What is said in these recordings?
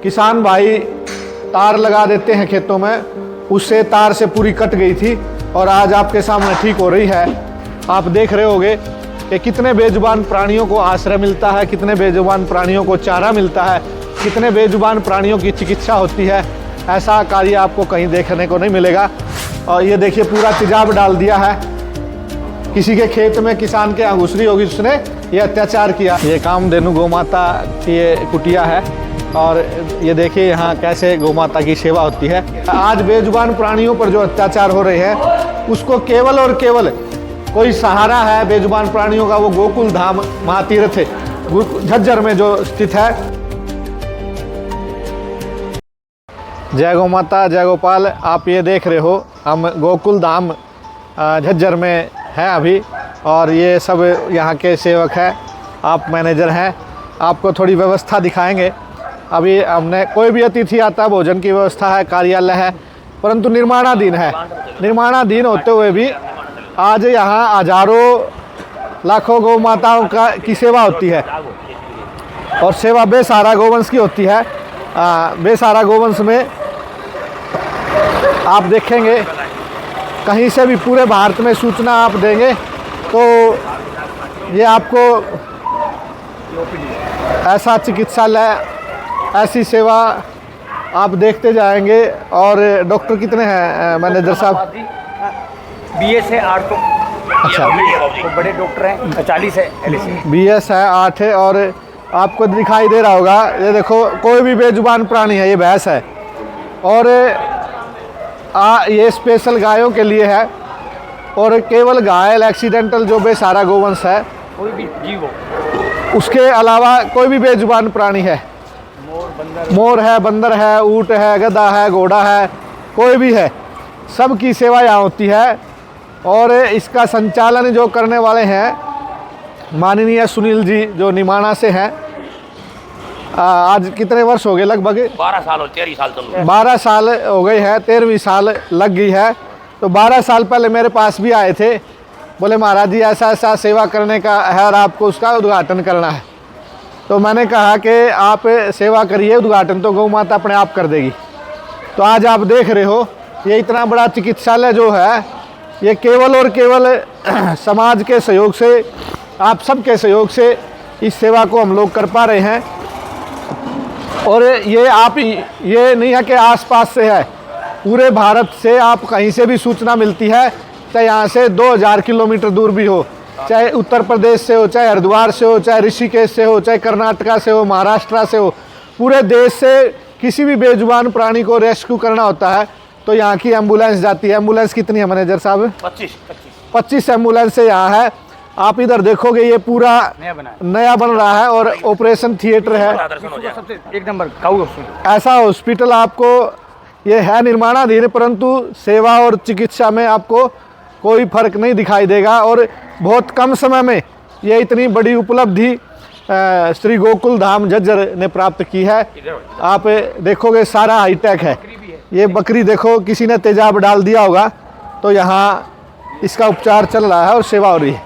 किसान भाई तार लगा देते हैं खेतों में, उससे तार से पूरी कट गई थी और आज आपके सामने ठीक हो रही है। आप देख रहे होंगे कि कितने बेजुबान प्राणियों को आश्रय मिलता है, कितने बेजुबान प्राणियों को चारा मिलता है, कितने बेजुबान प्राणियों की चिकित्सा होती है। ऐसा कार्य आपको कहीं देखने को नहीं मिलेगा। और ये देखिए पूरा तेजाब डाल दिया है। किसी के खेत में किसान के यहाँ घुसरी होगी, उसने ये अत्याचार किया। ये कामधेनु गौ माता की ये कुटिया है और ये देखिए यहाँ कैसे गौ माता की सेवा होती है। आज बेजुबान प्राणियों पर जो अत्याचार हो रहे हैं उसको केवल और केवल कोई सहारा है बेजुबान प्राणियों का, वो गोकुल धाम महातीर्थ झज्जर में जो स्थित है। जय गौ माता, जय गोपाल। आप ये देख रहे हो हम गोकुल धाम झज्जर में हैं अभी और ये सब यहाँ के सेवक हैं, आप मैनेजर हैं। आपको थोड़ी व्यवस्था दिखाएंगे। अभी हमने कोई भी अतिथि आता भोजन की व्यवस्था है, कार्यालय है, परंतु निर्माणाधीन है। निर्माणाधीन होते हुए भी आज यहाँ हजारों लाखों गौ माताओं की सेवा होती है और सेवा बेसहारा गोवंश की होती है। बेसहारा गोवंश में आप देखेंगे कहीं से भी पूरे भारत में सूचना आप देंगे तो ये आपको ऐसा चिकित्सालय, ऐसी सेवा आप देखते जाएंगे। और डॉक्टर कितने हैं मैनेजर साहब? BS है 8 तो। अच्छा, तो बड़े डॉक्टर हैं 40 है LSC। BS है 8 है। और आपको दिखाई दे रहा होगा, ये देखो कोई भी बेजुबान प्राणी है, ये भैंस है और ये स्पेशल गायों के लिए है। और केवल घायल एक्सीडेंटल जो बेसहारा गोवंश है, कोई भी जीव हो, उसके अलावा कोई भी बेजुबान प्राणी है, मोर है, बंदर है, ऊँट है, गधा है, घोड़ा है, कोई भी है, सब की सेवा यहाँ होती है। और इसका संचालन जो करने वाले हैं माननीय सुनील जी जो निमाणा से हैं। आज कितने वर्ष हो गए? लगभग 12 साल और 13 साल तो 12 साल हो गए हैं, 13वीं साल लग गई है। तो 12 साल पहले मेरे पास भी आए थे, बोले महाराज जी ऐसा ऐसा सेवा करने का है और आपको उसका उद्घाटन करना है। तो मैंने कहा कि आप सेवा करिए, उद्घाटन तो गौ माता अपने आप कर देगी। तो आज आप देख रहे हो ये इतना बड़ा चिकित्सालय जो है, ये केवल और केवल समाज के सहयोग से, आप सबके सहयोग से इस सेवा को हम लोग कर पा रहे हैं। और ये आप ये नहीं है कि आसपास से है, पूरे भारत से आप कहीं से भी सूचना मिलती है, चाहे यहाँ से 2000 किलोमीटर दूर भी हो, चाहे उत्तर प्रदेश से हो, चाहे हरिद्वार से हो, चाहे ऋषिकेश से हो, चाहे कर्नाटका से हो, महाराष्ट्र से हो, पूरे देश से किसी भी बेजुबान प्राणी को रेस्क्यू करना होता है तो यहाँ की एम्बुलेंस जाती है। एम्बुलेंस कितनी है मैनेजर साहब? 25 एम्बुलेंस यहाँ है। आप इधर देखोगे ये पूरा नया बन रहा है और ऑपरेशन थिएटर है, एक नंबर ऐसा हॉस्पिटल आपको ये है निर्माणाधीन, परंतु सेवा और चिकित्सा में आपको कोई फर्क नहीं दिखाई देगा। और बहुत कम समय में ये इतनी बड़ी उपलब्धि श्री गोकुल धाम झज्जर ने प्राप्त की है। आप देखोगे सारा हाईटेक है। ये बकरी देखो, किसी ने तेजाब डाल दिया होगा तो यहाँ इसका उपचार चल रहा है और सेवा हो रही है।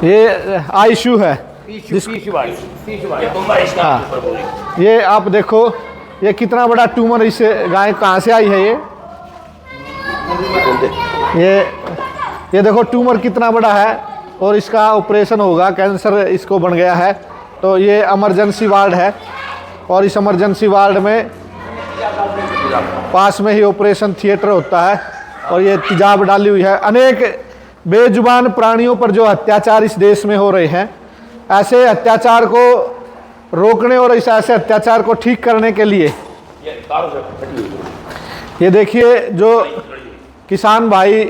ये आईसीयू है। हाँ, ये आप देखो ये कितना बड़ा ट्यूमर, इस गाय कहाँ से आई है ये देखो ट्यूमर कितना बड़ा है और इसका ऑपरेशन होगा, कैंसर इसको बन गया है। तो ये इमरजेंसी वार्ड है और इस इमरजेंसी वार्ड में पास में ही ऑपरेशन थिएटर होता है और ये तेजाब डाली हुई है। अनेक बेजुबान प्राणियों पर जो अत्याचार इस देश में हो रहे हैं, ऐसे अत्याचार को रोकने और इस ऐसे अत्याचार को ठीक करने के लिए ये देखिए जो किसान भाई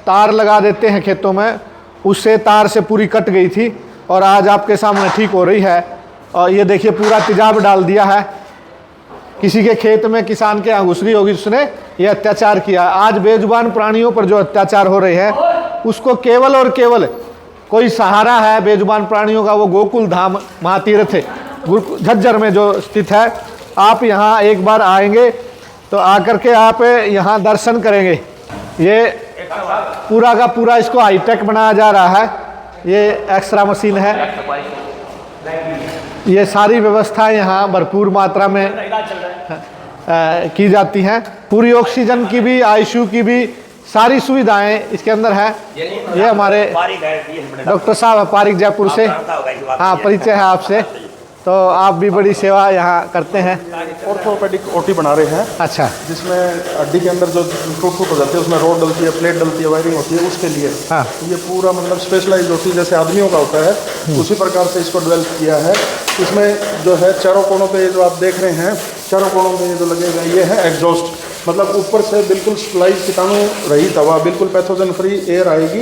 तार लगा देते हैं खेतों में, उससे तार से पूरी कट गई थी और आज आपके सामने ठीक हो रही है। और ये देखिए पूरा तेजाब डाल दिया है। किसी के खेत में किसान के यहाँ घुसरी होगी, उसने ये अत्याचार किया। आज बेजुबान प्राणियों पर जो अत्याचार हो रहे हैं उसको केवल और केवल कोई सहारा है बेजुबान प्राणियों का, वो गोकुल धाम महातीर्थ झज्जर में जो स्थित है। आप यहाँ एक बार आएंगे तो आकर के आप यहाँ दर्शन करेंगे। ये पूरा का पूरा इसको हाईटेक बनाया जा रहा है। ये एक्सरा मशीन है। ये सारी व्यवस्थाएं यहाँ भरपूर मात्रा में की जाती हैं। पूरी ऑक्सीजन की भी, आईसीयू की भी सारी सुविधाएं इसके अंदर है। ये हमारे डॉक्टर साहब है पारिक, जयपुर से। हाँ, परिचय है आपसे, तो आप भी बड़ी सेवा यहाँ करते हैं। ऑर्थोपेडिक ओटी बना रहे हैं। अच्छा, जिसमें हड्डी के अंदर जो टूट हो जाती है, उसमें रोड डलती है, प्लेट डलती है, वायरिंग होती है, उसके लिए हाँ। ये पूरा मतलब स्पेशलाइज ओटी जैसे आदमियों का होता है, उसी प्रकार से इसको डेवलप किया है। इसमें जो है चारों कोनों पे जो आप देख रहे हैं, चारों कोनों पे जो लगेगा ये है एग्जॉस्ट, मतलब ऊपर से बिल्कुल स्प्लाइज कीटाणु रहित हवा, बिल्कुल पैथोजन फ्री एयर आएगी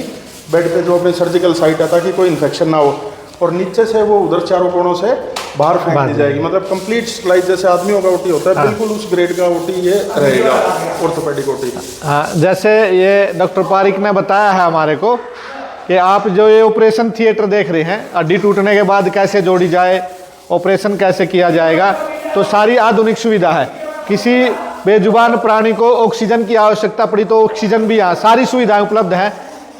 बेड पे जो अपनी सर्जिकल साइट है, ताकि कोई इन्फेक्शन ना हो। और नीचे से वो उधर चारों कोनों से बाहर फेंक दी जाएगी, मतलब कंप्लीट स्प्लाइज जैसे आदमियों का ओटी होता है। हाँ। बिल्कुल उस ग्रेड का ओटी ये रहेगा, ऑर्थोपेडिक ओटी। हाँ, जैसे ये डॉक्टर पारिक ने बताया है हमारे को कि आप जो ये ऑपरेशन थिएटर देख रहे हैं, हड्डी टूटने के बाद कैसे जोड़ी जाए, ऑपरेशन कैसे किया जाएगा, तो सारी आधुनिक सुविधा है। किसी बेजुबान प्राणी को ऑक्सीजन की आवश्यकता पड़ी तो ऑक्सीजन भी यहाँ सारी सुविधाएं उपलब्ध हैं।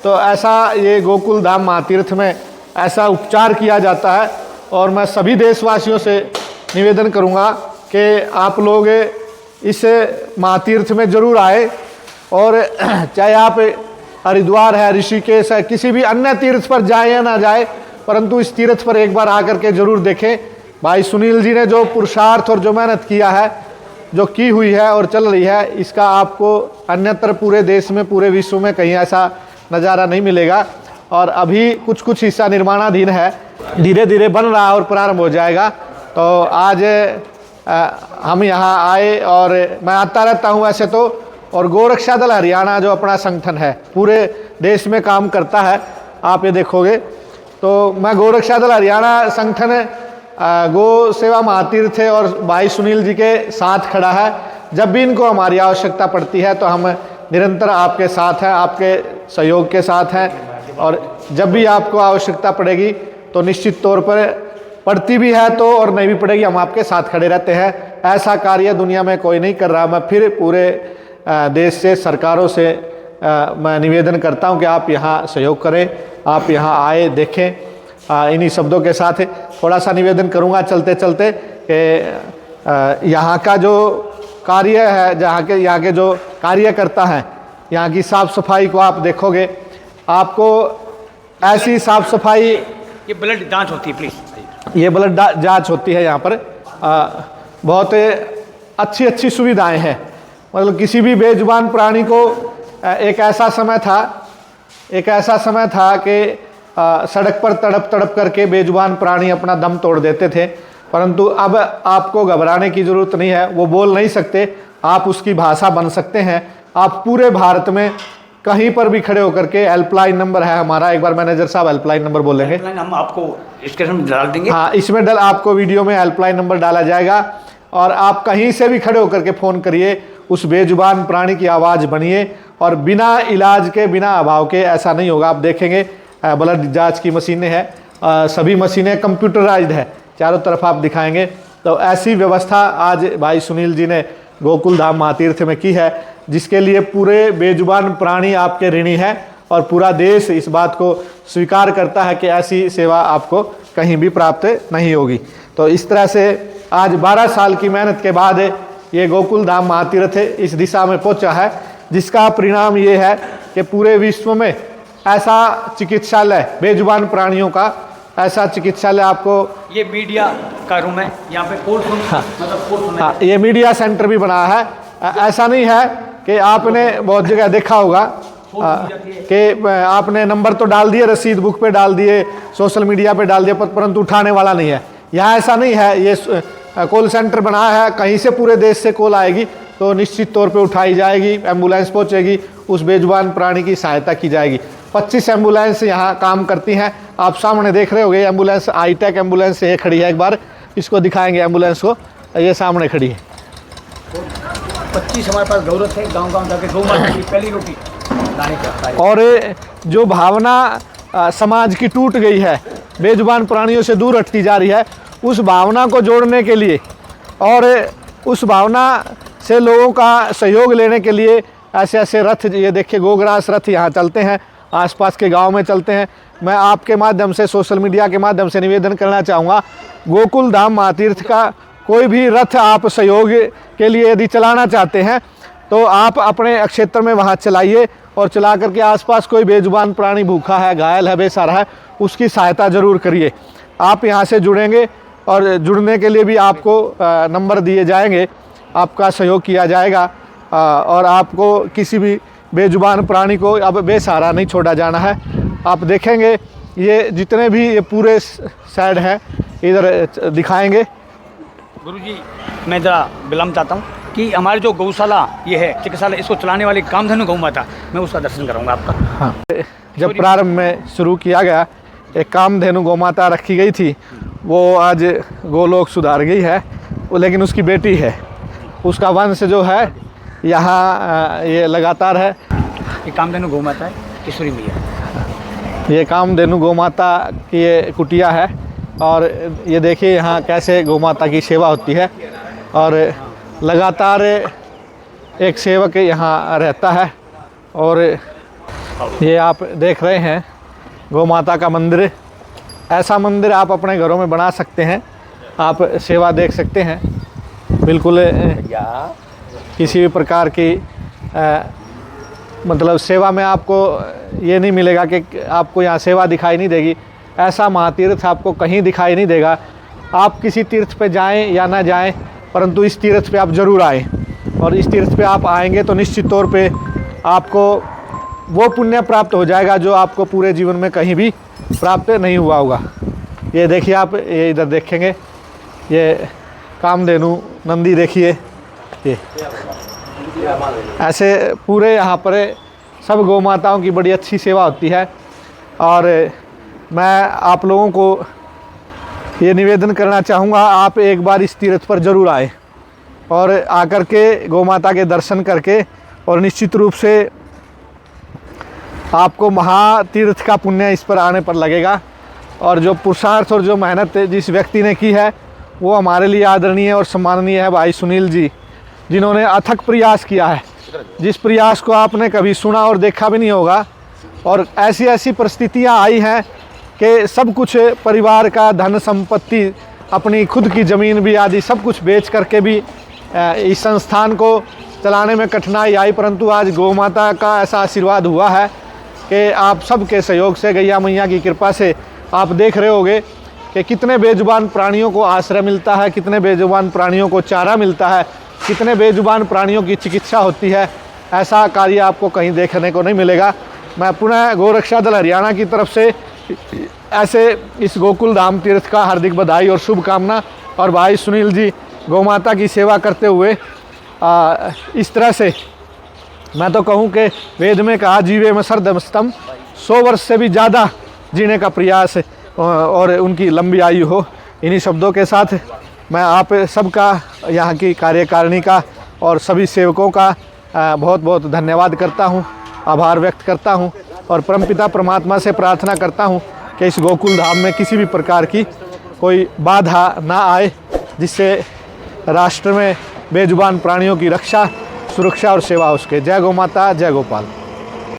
तो ऐसा ये गोकुल धाम महातीर्थ में ऐसा उपचार किया जाता है। और मैं सभी देशवासियों से निवेदन करूँगा कि आप लोग इस महातीर्थ में ज़रूर आए, और चाहे आप हरिद्वार है, ऋषिकेश है, किसी भी अन्य तीर्थ पर जाए या ना जाए, परंतु इस तीर्थ पर एक बार आकर के ज़रूर देखें। भाई सुनील जी ने जो पुरुषार्थ और जो मेहनत किया है, जो की हुई है और चल रही है, इसका आपको अन्यत्र पूरे देश में, पूरे विश्व में कहीं ऐसा नज़ारा नहीं मिलेगा। और अभी कुछ कुछ हिस्सा निर्माणाधीन है, धीरे धीरे बन रहा है और प्रारंभ हो जाएगा। तो आज हम यहाँ आए, और मैं आता रहता हूँ वैसे तो, और गोरक्षा दल हरियाणा जो अपना संगठन है पूरे देश में काम करता है, आप ये देखोगे। तो मैं गोरक्षा दल हरियाणा संगठन गो सेवा महातीर्थ है और भाई सुनील जी के साथ खड़ा है। जब भी इनको हमारी आवश्यकता पड़ती है तो हम निरंतर आपके साथ हैं, आपके सहयोग के साथ हैं। और जब भी आपको आवश्यकता पड़ेगी तो निश्चित तौर पर पड़ती भी है तो, और नहीं भी पड़ेगी, हम आपके साथ खड़े रहते हैं। ऐसा कार्य दुनिया में कोई नहीं कर रहा। मैं फिर पूरे देश से, सरकारों से मैं निवेदन करता हूं कि आप यहाँ सहयोग करें, आप यहाँ आए, देखें। इन्हीं शब्दों के साथ थोड़ा सा निवेदन करूँगा चलते चलते कि यहाँ का जो कार्य है, यहाँ के जो कार्यकर्ता हैं, यहाँ की साफ़ सफाई को आप देखोगे, आपको ऐसी साफ़ सफाई। ये ब्लड जांच होती है प्लीज़, ये ब्लड जांच होती है यहाँ पर। बहुत अच्छी अच्छी सुविधाएं हैं। मतलब किसी भी बेजुबान प्राणी को एक ऐसा समय था कि सड़क पर तड़प तड़प करके बेजुबान प्राणी अपना दम तोड़ देते थे, परंतु अब आपको घबराने की ज़रूरत नहीं है। वो बोल नहीं सकते, आप उसकी भाषा बन सकते हैं। आप पूरे भारत में कहीं पर भी खड़े होकर के, हेल्पलाइन नंबर है हमारा, एक बार मैनेजर साहब हेल्पलाइन नंबर बोलेंगे। हम आपको स्क्रीन में डाल देंगे। हाँ, इसमें आपको वीडियो में हेल्पलाइन नंबर डाला जाएगा, और आप कहीं से भी खड़े होकर के फ़ोन करिए, उस बेजुबान प्राणी की आवाज़ बनिए। और बिना इलाज के, बिना अभाव के ऐसा नहीं होगा। आप देखेंगे ब्लड जांच की मशीनें हैं, सभी मशीनें कंप्यूटराइज्ड है, चारों तरफ आप दिखाएंगे। तो ऐसी व्यवस्था आज भाई सुनील जी ने गोकुल धाम महातीर्थ में की है, जिसके लिए पूरे बेजुबान प्राणी आपके ऋणी हैं, और पूरा देश इस बात को स्वीकार करता है कि ऐसी सेवा आपको कहीं भी प्राप्त नहीं होगी। तो इस तरह से आज 12 साल की मेहनत के बाद ये गोकुल धाम महातीर्थ इस दिशा में पहुंचा है, जिसका परिणाम ये है कि पूरे विश्व में ऐसा चिकित्सालय, बेजुबान प्राणियों का ऐसा चिकित्सालय आपको। ये मीडिया का रूम है, यहाँ पे कोर्ट रूम, मतलब कोर्ट रूम है। ये मीडिया सेंटर भी बना है। ऐसा नहीं है कि आपने बहुत जगह देखा होगा कि आपने नंबर तो डाल दिए, रसीद बुक पे डाल दिए, सोशल मीडिया पे डाल दिए, परंतु उठाने वाला नहीं है। यहाँ ऐसा नहीं है। ये कॉल सेंटर बनाया है, कहीं से पूरे देश से कॉल आएगी तो निश्चित तौर पे उठाई जाएगी, एम्बुलेंस पहुँचेगी, उस बेजुबान प्राणी की सहायता की जाएगी। 25 एम्बुलेंस यहाँ काम करती हैं। आप सामने देख रहे होंगे एम्बुलेंस, हाईटेक एम्बुलेंस ये खड़ी है। एक बार इसको दिखाएंगे एम्बुलेंस को, ये सामने खड़ी है। 25 हमारे पास जरूरत है, गांव-गांव जाके गौ माता की पहली रोटी लाने का। और जो भावना समाज की टूट गई है, बेजुबान प्राणियों से दूर हटती जा रही है, उस भावना को जोड़ने के लिए और उस भावना से लोगों का सहयोग लेने के लिए ऐसे ऐसे रथ, ये देखिए गोग्रास रथ यहाँ चलते हैं, आसपास के गांव में चलते हैं। मैं आपके माध्यम से, सोशल मीडिया के माध्यम से निवेदन करना चाहूँगा गोकुल धाम महातीर्थ का कोई भी रथ आप सहयोग के लिए यदि चलाना चाहते हैं तो आप अपने क्षेत्र में वहाँ चलाइए, और चला करके आसपास कोई बेजुबान प्राणी भूखा है, घायल है, बेसहारा है, उसकी सहायता ज़रूर करिए। आप यहाँ से जुड़ेंगे और जुड़ने के लिए भी आपको नंबर दिए जाएंगे, आपका सहयोग किया जाएगा और आपको किसी भी बेजुबान प्राणी को अब बेसहारा नहीं छोड़ा जाना है। आप देखेंगे ये जितने भी ये पूरे साइड हैं इधर दिखाएंगे। गुरुजी, मैं ज़रा विलम्ब चाहता हूँ कि हमारी जो गौशाला ये है चिकित्सालय, इसको चलाने वाली कामधेनु गौ माता, मैं उसका दर्शन कराऊंगा आपका। हाँ, जब प्रारंभ में शुरू किया गया एक कामधेनु गौ माता रखी गई थी, वो आज गोलोक सुधार गई है, वो लेकिन उसकी बेटी है, उसका वंश जो है यहाँ ये लगातार है। ये कामधेनु गौ माता है, किशोरी मैया। ये कामधेनु गौ माता की ये कुटिया है, और ये देखिए यहाँ कैसे गौ माता की सेवा होती है, और लगातार एक सेवक यहाँ रहता है। और ये आप देख रहे हैं गौ माता का मंदिर, ऐसा मंदिर आप अपने घरों में बना सकते हैं, आप सेवा देख सकते हैं। बिल्कुल किसी भी प्रकार की मतलब सेवा में आपको ये नहीं मिलेगा कि आपको यहाँ सेवा दिखाई नहीं देगी, ऐसा महातीर्थ आपको कहीं दिखाई नहीं देगा। आप किसी तीर्थ पे जाएं या ना जाएं, परंतु इस तीर्थ पे आप ज़रूर आएँ, और इस तीर्थ पे आप आएंगे तो निश्चित तौर पे आपको वो पुण्य प्राप्त हो जाएगा जो आपको पूरे जीवन में कहीं भी प्राप्त नहीं हुआ होगा। ये देखिए, आप ये इधर देखेंगे, ये कामधेनु नंदी देखिए, ये ऐसे पूरे यहाँ पर सब गौ माताओं की बड़ी अच्छी सेवा होती है। और मैं आप लोगों को ये निवेदन करना चाहूँगा, आप एक बार इस तीर्थ पर ज़रूर आए और आकर के गौ माता के दर्शन करके, और निश्चित रूप से आपको महातीर्थ का पुण्य इस पर आने पर लगेगा। और जो पुरुषार्थ और जो मेहनत जिस व्यक्ति ने की है वो हमारे लिए आदरणीय और सम्माननीय है भाई सुनील जी, जिन्होंने अथक प्रयास किया है, जिस प्रयास को आपने कभी सुना और देखा भी नहीं होगा। और ऐसी ऐसी परिस्थितियां आई हैं कि सब कुछ, परिवार का धन संपत्ति, अपनी खुद की ज़मीन भी आदि सब कुछ बेच करके भी इस संस्थान को चलाने में कठिनाई आई, परंतु आज गौ माता का ऐसा आशीर्वाद हुआ है कि आप सबके सहयोग से, गैया मैया की कृपा से आप देख रहे होंगे कि कितने बेजुबान प्राणियों को आश्रय मिलता है, कितने बेजुबान प्राणियों को चारा मिलता है, कितने बेजुबान प्राणियों की चिकित्सा होती है। ऐसा कार्य आपको कहीं देखने को नहीं मिलेगा। मैं पुनः गौरक्षा दल हरियाणा की तरफ से ऐसे इस गोकुल धाम तीर्थ का हार्दिक बधाई और शुभकामना। और भाई सुनील जी गौ माता की सेवा करते हुए इस तरह से, मैं तो कहूँ कि वेद में कहा जीवे में सरदमस्तम, 100 वर्ष से भी ज़्यादा जीने का प्रयास और उनकी लंबी आयु हो। इन्हीं शब्दों के साथ मैं आप सबका, यहाँ की कार्यकारिणी का और सभी सेवकों का बहुत बहुत धन्यवाद करता हूँ, आभार व्यक्त करता हूँ, और परमपिता परमात्मा से प्रार्थना करता हूँ कि इस गोकुल धाम में किसी भी प्रकार की कोई बाधा ना आए, जिससे राष्ट्र में बेजुबान प्राणियों की रक्षा, सुरक्षा और सेवा हो सके। जय गौ माता, जय गोपाल।